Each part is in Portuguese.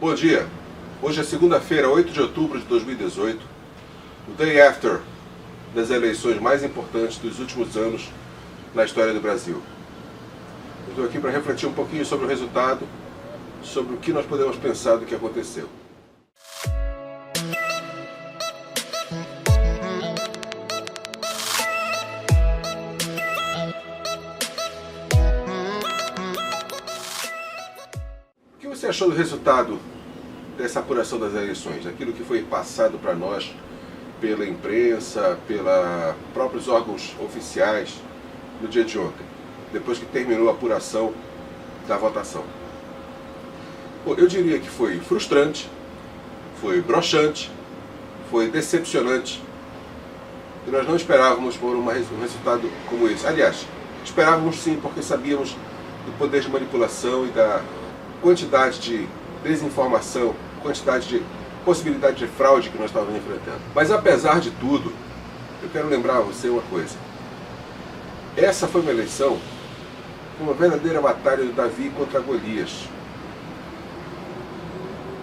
Bom dia, hoje é segunda-feira, 8 de outubro de 2018, o day after das eleições mais importantes dos últimos anos na história do Brasil. Eu estou aqui para refletir um pouquinho sobre o resultado, sobre o que nós podemos pensar do que aconteceu. O que você achou do resultado dessa apuração das eleições? Aquilo que foi passado para nós pela imprensa, pelos próprios órgãos oficiais no dia de ontem, depois que terminou a apuração da votação. Bom, eu diria que foi frustrante, foi broxante, foi decepcionante, e nós não esperávamos por um resultado como esse. Aliás, esperávamos sim, porque sabíamos do poder de manipulação e da quantidade de desinformação, quantidade de possibilidade de fraude que nós estávamos enfrentando. Mas apesar de tudo, eu quero lembrar a você uma coisa. Essa foi uma eleição, uma verdadeira batalha do Davi contra Golias.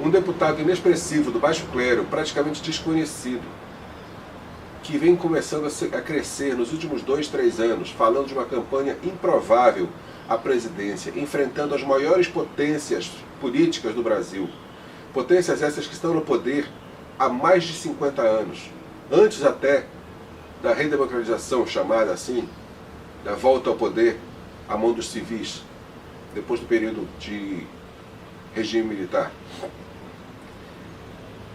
Um deputado inexpressivo do baixo clero, praticamente desconhecido, que vem começando a crescer nos últimos 2, 3 anos, falando de uma campanha improvável à presidência, enfrentando as maiores potências políticas do Brasil. Potências essas que estão no poder há mais de 50 anos, antes até da redemocratização, chamada assim, da volta ao poder à mão dos civis, depois do período de regime militar.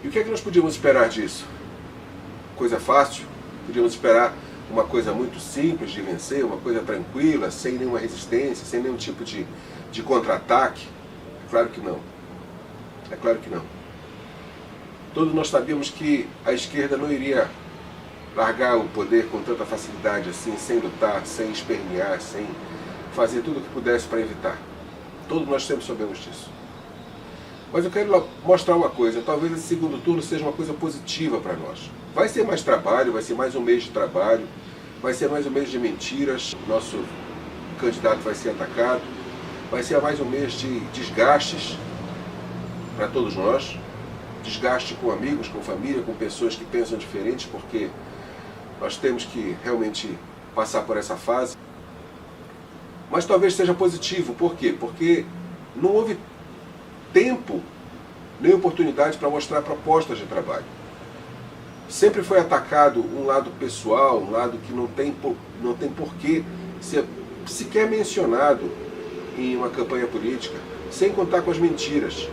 E o que é que nós podíamos esperar disso? Coisa fácil? Podíamos esperar uma coisa muito simples de vencer, uma coisa tranquila, sem nenhuma resistência, sem nenhum tipo de contra-ataque? É claro que não. É claro que não. Todos nós sabíamos que a esquerda não iria largar o poder com tanta facilidade assim, sem lutar, sem espernear, sem fazer tudo o que pudesse para evitar. Todos nós sempre soubemos disso. Mas eu quero mostrar uma coisa, talvez esse segundo turno seja uma coisa positiva para nós. Vai ser mais trabalho, vai ser mais um mês de trabalho, vai ser mais um mês de mentiras, o nosso candidato vai ser atacado, vai ser mais um mês de desgastes para todos nós, desgaste com amigos, com família, com pessoas que pensam diferente, porque nós temos que realmente passar por essa fase. Mas talvez seja positivo, por quê? Porque não houve tempo nem oportunidade para mostrar propostas de trabalho. Sempre foi atacado um lado pessoal, um lado que não tem porquê ser sequer mencionado em uma campanha política, sem contar com as mentiras,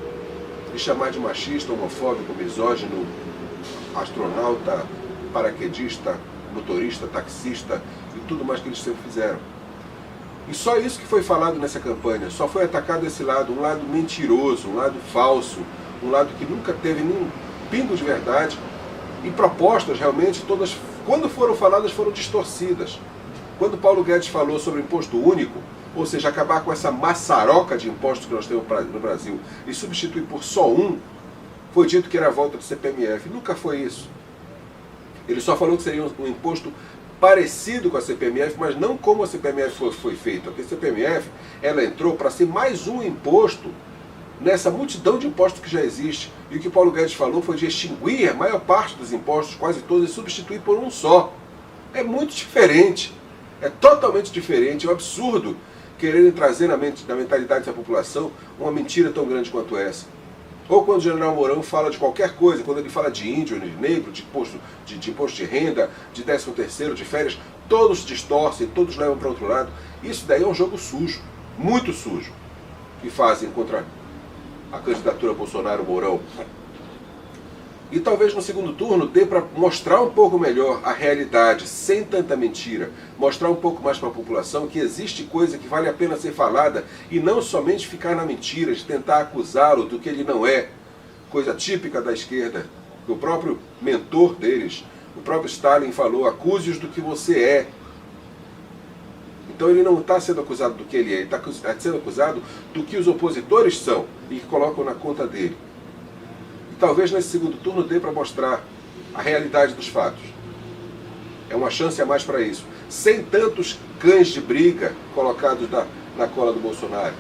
de chamar de machista, homofóbico, misógino, astronauta, paraquedista, motorista, taxista e tudo mais que eles sempre fizeram. E só isso que foi falado nessa campanha, só foi atacado esse lado, um lado mentiroso, um lado falso, um lado que nunca teve nenhum pingo de verdade, e propostas realmente todas, quando foram faladas, foram distorcidas. Quando Paulo Guedes falou sobre imposto único, ou seja, acabar com essa maçaroca de impostos que nós temos no Brasil e substituir por só um, foi dito que era a volta do CPMF. Nunca foi isso. Ele só falou que seria um imposto parecido com a CPMF, mas não como a CPMF foi feita. Porque a CPMF ela entrou para ser mais um imposto nessa multidão de impostos que já existe. E o que Paulo Guedes falou foi de extinguir a maior parte dos impostos, quase todos, e substituir por um só. É muito diferente. É totalmente diferente. É um absurdo quererem trazer na mentalidade da população uma mentira tão grande quanto essa. Ou quando o general Mourão fala de qualquer coisa, quando ele fala de índio, de negro, de imposto de renda, de 13º, de férias, todos distorcem, todos levam para outro lado. Isso daí é um jogo sujo, muito sujo, que fazem contra a candidatura Bolsonaro-Mourão. E talvez no segundo turno dê para mostrar um pouco melhor a realidade, sem tanta mentira. Mostrar um pouco mais para a população que existe coisa que vale a pena ser falada e não somente ficar na mentira, de tentar acusá-lo do que ele não é. Coisa típica da esquerda. O próprio mentor deles, o próprio Stalin falou, acuse-os do que você é. Então ele não está sendo acusado do que ele é, ele está sendo acusado do que os opositores são e que colocam na conta dele. Talvez nesse segundo turno dê para mostrar a realidade dos fatos. É uma chance a mais para isso. Sem tantos cães de briga colocados na cola do Bolsonaro.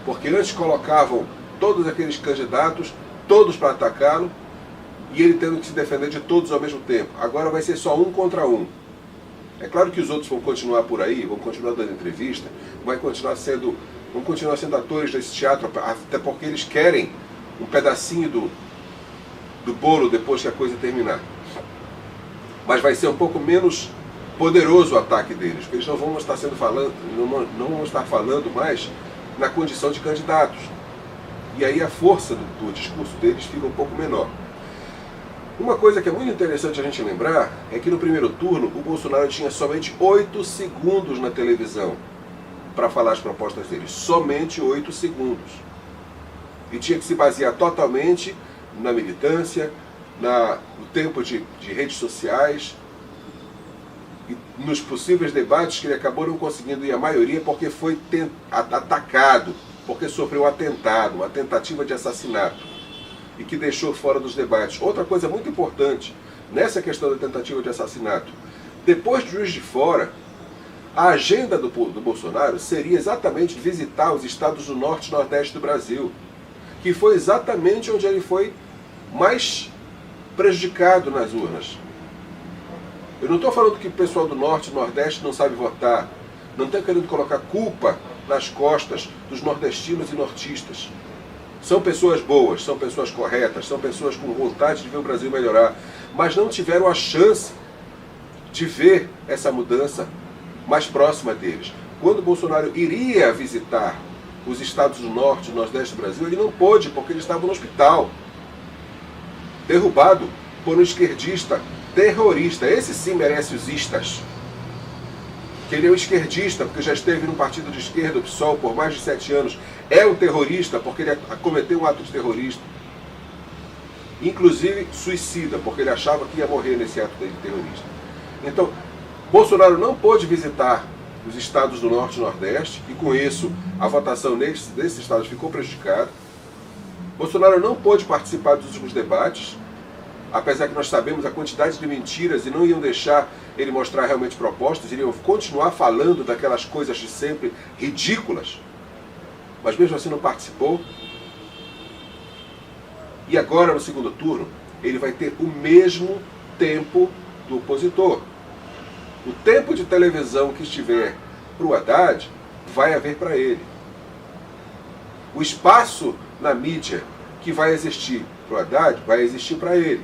Porque antes colocavam todos aqueles candidatos, todos para atacá-lo, e ele tendo que se defender de todos ao mesmo tempo. Agora vai ser só um contra um. É claro que os outros vão continuar por aí, vão continuar dando entrevista, vão continuar sendo atores desse teatro, até porque eles querem um pedacinho do bolo depois que a coisa terminar. Mas vai ser um pouco menos poderoso o ataque deles, porque eles não vão estar falando mais na condição de candidatos. E aí a força do discurso deles fica um pouco menor. Uma coisa que é muito interessante a gente lembrar é que no primeiro turno o Bolsonaro tinha somente 8 segundos na televisão para falar as propostas dele. Somente 8 segundos. E tinha que se basear totalmente na militância, no tempo de redes sociais, e nos possíveis debates que ele acabou não conseguindo ir a maioria porque foi atacado, porque sofreu um atentado, uma tentativa de assassinato, e que deixou fora dos debates. Outra coisa muito importante nessa questão da tentativa de assassinato: depois de Juiz de Fora, a agenda do Bolsonaro seria exatamente visitar os estados do norte e nordeste do Brasil, que foi exatamente onde ele foi mais prejudicado nas urnas. Eu não estou falando que o pessoal do norte e nordeste não sabe votar, não estou querendo colocar culpa nas costas dos nordestinos e nortistas. São pessoas boas, são pessoas corretas, são pessoas com vontade de ver o Brasil melhorar, mas não tiveram a chance de ver essa mudança mais próxima deles. Quando o Bolsonaro iria visitar os estados do norte e nordeste do Brasil, ele não pôde, porque ele estava no hospital, derrubado por um esquerdista terrorista. Esse sim merece os istas. Que ele é um esquerdista, porque já esteve num partido de esquerda, o PSOL, por mais de 7 anos. É um terrorista, porque ele cometeu um ato de terrorista. Inclusive suicida, porque ele achava que ia morrer nesse ato de terrorista. Então, Bolsonaro não pôde visitar os estados do Norte e Nordeste, e com isso a votação desses estados ficou prejudicada. Bolsonaro não pôde participar dos últimos debates, apesar que nós sabemos a quantidade de mentiras e não iam deixar ele mostrar realmente propostas, iriam continuar falando daquelas coisas de sempre ridículas, mas mesmo assim não participou. E agora, no segundo turno, ele vai ter o mesmo tempo do opositor. O tempo de televisão que estiver para o Haddad, vai haver para ele. O espaço na mídia que vai existir para o Haddad, vai existir para ele.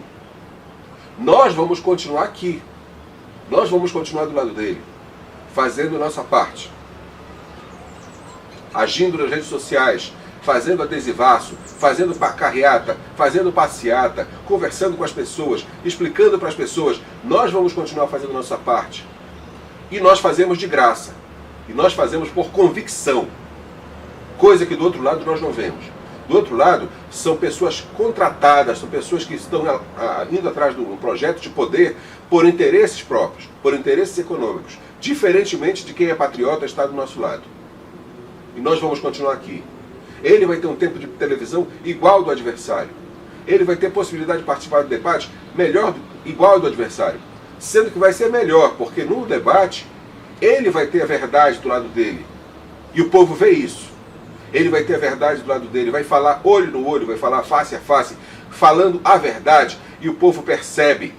Nós vamos continuar aqui. Nós vamos continuar do lado dele, fazendo a nossa parte. Agindo nas redes sociais, fazendo adesivaço, fazendo carreata, fazendo passeata, conversando com as pessoas, explicando para as pessoas. Nós vamos continuar fazendo a nossa parte. E nós fazemos de graça. E nós fazemos por convicção. Coisa que do outro lado nós não vemos. Do outro lado, são pessoas contratadas, são pessoas que estão indo atrás de um projeto de poder por interesses próprios, por interesses econômicos, diferentemente de quem é patriota está do nosso lado. E nós vamos continuar aqui. Ele vai ter um tempo de televisão igual ao do adversário. Ele vai ter possibilidade de participar do debate igual ao do adversário. Sendo que vai ser melhor, porque no debate, ele vai ter a verdade do lado dele. E o povo vê isso. Ele vai ter a verdade do lado dele, vai falar olho no olho, vai falar face a face, falando a verdade, e o povo percebe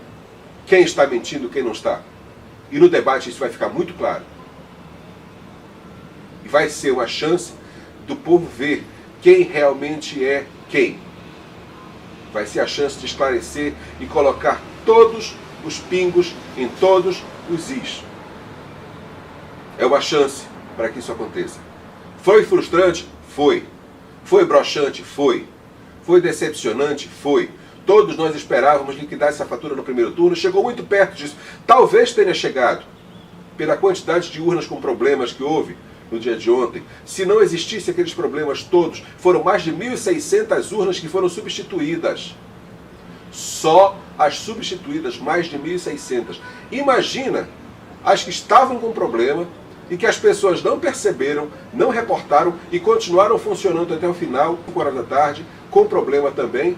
quem está mentindo e quem não está. E no debate isso vai ficar muito claro. E vai ser uma chance do povo ver quem realmente é quem. Vai ser a chance de esclarecer e colocar todos os pingos em todos os is. É uma chance para que isso aconteça. Foi frustrante? Foi. Foi broxante? Foi. Foi decepcionante? Foi. Todos nós esperávamos liquidar essa fatura no primeiro turno, chegou muito perto disso. Talvez tenha chegado, pela quantidade de urnas com problemas que houve no dia de ontem. Se não existissem aqueles problemas todos, foram mais de 1.600 urnas que foram substituídas. Só as substituídas, mais de 1.600. Imagina as que estavam com problema e que as pessoas não perceberam, não reportaram e continuaram funcionando até o final, 5 horas da tarde, com problema também,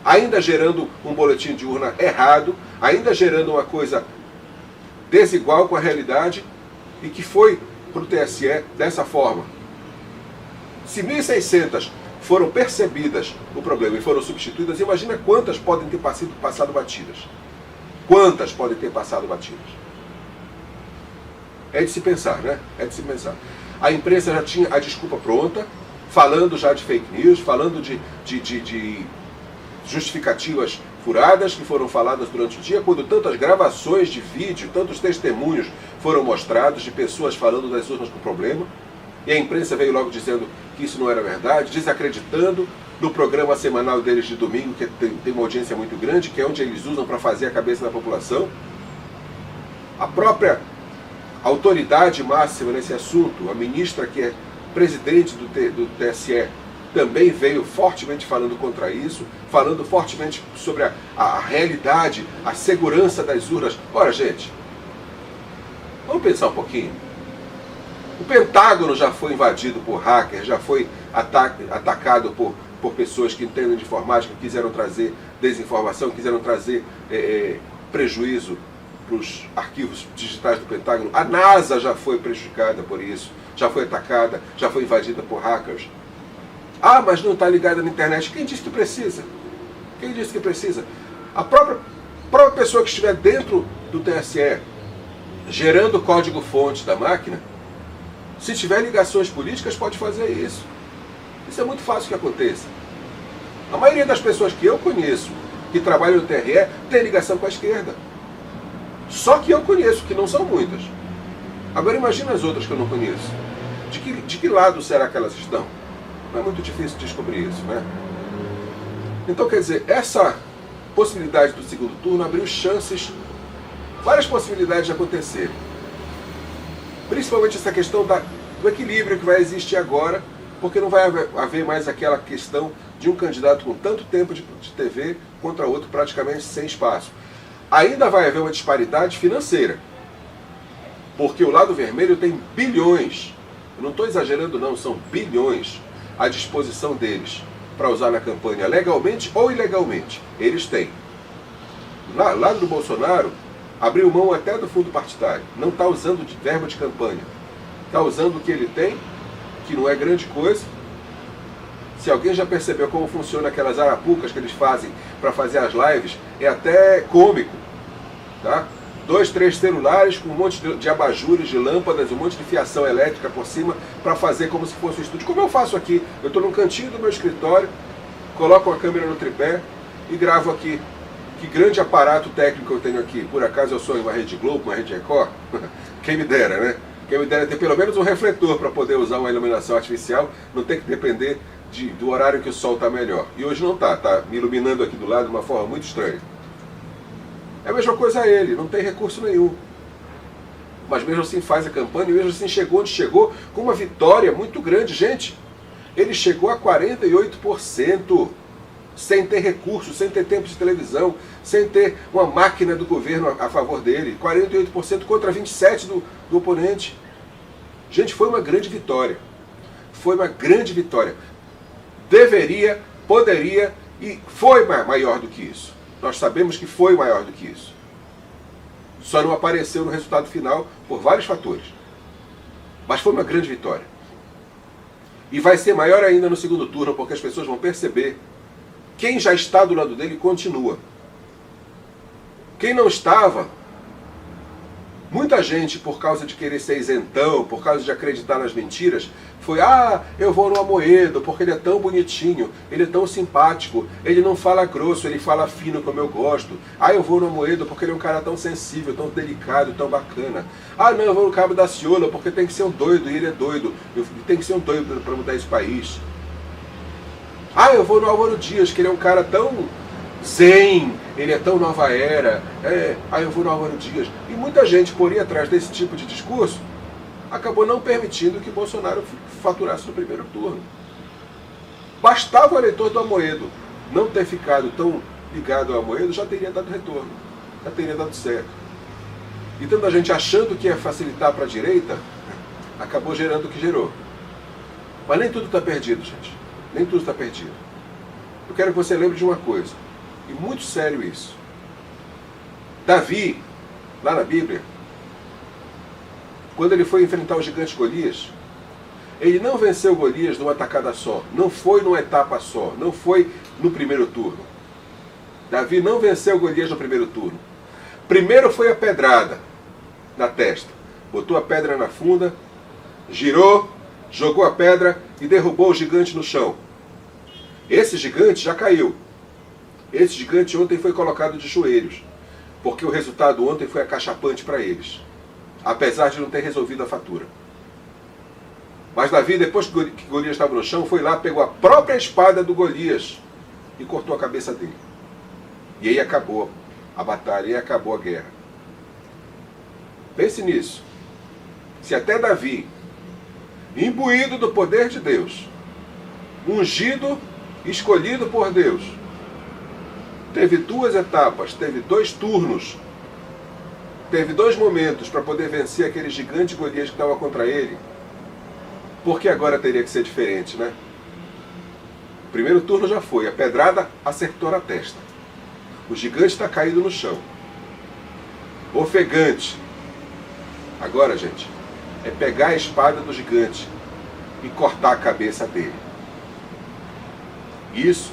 ainda gerando um boletim de urna errado, ainda gerando uma coisa desigual com a realidade, e que foi para o TSE dessa forma. Se 1.600 foram percebidas o problema e foram substituídas, imagina quantas podem ter passado batidas. Quantas podem ter passado batidas? É de se pensar, né? É de se pensar. A imprensa já tinha a desculpa pronta, falando já de fake news, falando de justificativas furadas que foram faladas durante o dia, quando tantas gravações de vídeo, tantos testemunhos foram mostrados de pessoas falando das urnas com problema, e a imprensa veio logo dizendo que isso não era verdade, desacreditando no programa semanal deles de domingo, que tem uma audiência muito grande, que é onde eles usam para fazer a cabeça da população. A própria autoridade máxima nesse assunto, a ministra que é presidente do TSE, também veio fortemente falando contra isso, falando fortemente sobre a realidade, a segurança das urnas. Ora, gente, vamos pensar um pouquinho. O Pentágono já foi invadido por hackers, já foi atacado por pessoas que entendem de informática, que quiseram trazer desinformação, quiseram trazer prejuízo para os arquivos digitais do Pentágono. A NASA já foi prejudicada por isso, já foi atacada, já foi invadida por hackers. Ah, mas não está ligada na internet. Quem disse que precisa? Quem disse que precisa? A própria pessoa que estiver dentro do TSE, gerando o código-fonte da máquina, se tiver ligações políticas, pode fazer isso. Isso é muito fácil que aconteça. A maioria das pessoas que eu conheço, que trabalham no TRE, tem ligação com a esquerda. Só que eu conheço, que não são muitas. Agora imagina as outras que eu não conheço. De que lado será que elas estão? Não é muito difícil descobrir isso, né? Então, quer dizer, essa possibilidade do segundo turno abriu chances, várias possibilidades de acontecer. Principalmente essa questão do equilíbrio que vai existir agora, porque não vai haver mais aquela questão de um candidato com tanto tempo de TV contra outro praticamente sem espaço. Ainda vai haver uma disparidade financeira, porque o lado vermelho tem bilhões, eu não estou exagerando não, são bilhões à disposição deles para usar na campanha legalmente ou ilegalmente. Eles têm. Lá do Bolsonaro, abriu mão até do fundo partidário, não está usando de verba de campanha, está usando o que ele tem, que não é grande coisa. Se alguém já percebeu como funciona aquelas arapucas que eles fazem para fazer as lives, é até cômico, tá? 2, 3 celulares com um monte de abajures, de lâmpadas, um monte de fiação elétrica por cima para fazer como se fosse um estúdio. Como eu faço aqui? Eu estou num cantinho do meu escritório, coloco a câmera no tripé e gravo aqui. Que grande aparato técnico eu tenho aqui. Por acaso eu sou em uma Rede Globo, uma Rede Record? Quem me dera, né? Quem me dera ter pelo menos um refletor para poder usar uma iluminação artificial, não ter que depender do horário que o sol está melhor. E hoje não está me iluminando aqui do lado de uma forma muito estranha. É a mesma coisa a ele, não tem recurso nenhum. Mas mesmo assim faz a campanha, e mesmo assim chegou onde chegou, com uma vitória muito grande. Gente, ele chegou a 48%, sem ter recurso, sem ter tempo de televisão, sem ter uma máquina do governo a favor dele. 48% contra 27% do oponente. Gente, foi uma grande vitória. Foi uma grande vitória. Deveria, poderia e foi maior do que isso. Nós sabemos que foi maior do que isso. Só não apareceu no resultado final por vários fatores. Mas foi uma grande vitória. E vai ser maior ainda no segundo turno, porque as pessoas vão perceber quem já está do lado dele continua. Quem não estava, muita gente, por causa de querer ser isentão, por causa de acreditar nas mentiras, foi, eu vou no Amoedo, porque ele é tão bonitinho, ele é tão simpático, ele não fala grosso, ele fala fino como eu gosto. Eu vou no Amoedo porque ele é um cara tão sensível, tão delicado, tão bacana. Não, eu vou no Cabo da Ciolo porque tem que ser um doido, e ele é doido, tem que ser um doido para mudar esse país. Eu vou no Álvaro Dias, que ele é um cara tão zen, ele é tão nova era. Eu vou no Álvaro Dias. E muita gente, por ir atrás desse tipo de discurso, acabou não permitindo que Bolsonaro faturasse no primeiro turno. Bastava o eleitor do Amoedo não ter ficado tão ligado ao Amoedo, já teria dado retorno, já teria dado certo. E tanta gente achando que ia facilitar para a direita, acabou gerando o que gerou. Mas nem tudo está perdido, gente. Nem tudo está perdido. Eu quero que você lembre de uma coisa, e muito sério isso. Davi, lá na Bíblia, quando ele foi enfrentar o gigante Golias, Ele não venceu Golias numa tacada só, não foi numa etapa só, não foi no primeiro turno. Davi não venceu Golias no primeiro turno. Primeiro foi a pedrada na testa. Botou a pedra na funda, girou, jogou a pedra e derrubou o gigante no chão. Esse gigante já caiu. Esse gigante ontem foi colocado de joelhos, porque o resultado ontem foi acachapante para eles, apesar de não ter resolvido a fatura. Mas Davi, depois que Golias estava no chão, foi lá, pegou a própria espada do Golias e cortou a cabeça dele. E aí acabou a batalha, e aí acabou a guerra. Pense nisso. Se até Davi, imbuído do poder de Deus, ungido, escolhido por Deus, teve 2 etapas, teve 2 turnos, teve 2 momentos para poder vencer aquele gigante Golias que estava contra ele, porque agora teria que ser diferente, né? O primeiro turno já foi, a pedrada acertou na testa. O gigante está caído no chão. Ofegante. Agora, gente, é pegar a espada do gigante e cortar a cabeça dele. Isso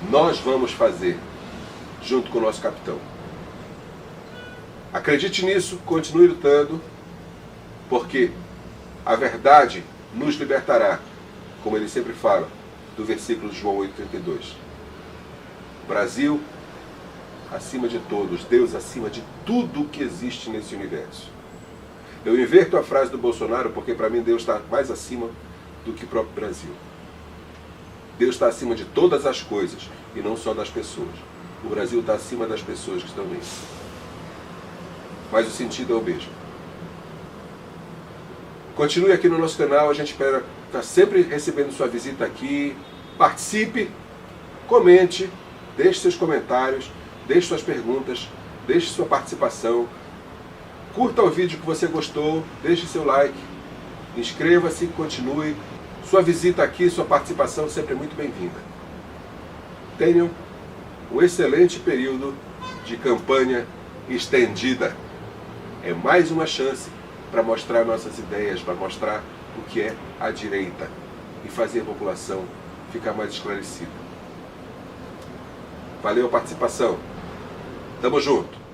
nós vamos fazer junto com o nosso capitão. Acredite nisso, continue lutando, porque a verdade nos libertará, como ele sempre fala, do versículo de João 8,32. Brasil acima de todos, Deus acima de tudo que existe nesse universo. Eu inverto a frase do Bolsonaro porque para mim Deus está mais acima do que o próprio Brasil. Deus está acima de todas as coisas e não só das pessoas. O Brasil está acima das pessoas que estão nele. Mas o sentido é o mesmo. Continue aqui no nosso canal, a gente espera estar sempre recebendo sua visita aqui. Participe, comente, deixe seus comentários, deixe suas perguntas, deixe sua participação. Curta o vídeo que você gostou, deixe seu like, inscreva-se, continue. Sua visita aqui, sua participação sempre é muito bem-vinda. Tenham um excelente período de campanha estendida. É mais uma chance para mostrar nossas ideias, para mostrar o que é a direita e fazer a população ficar mais esclarecida. Valeu a participação. Tamo junto.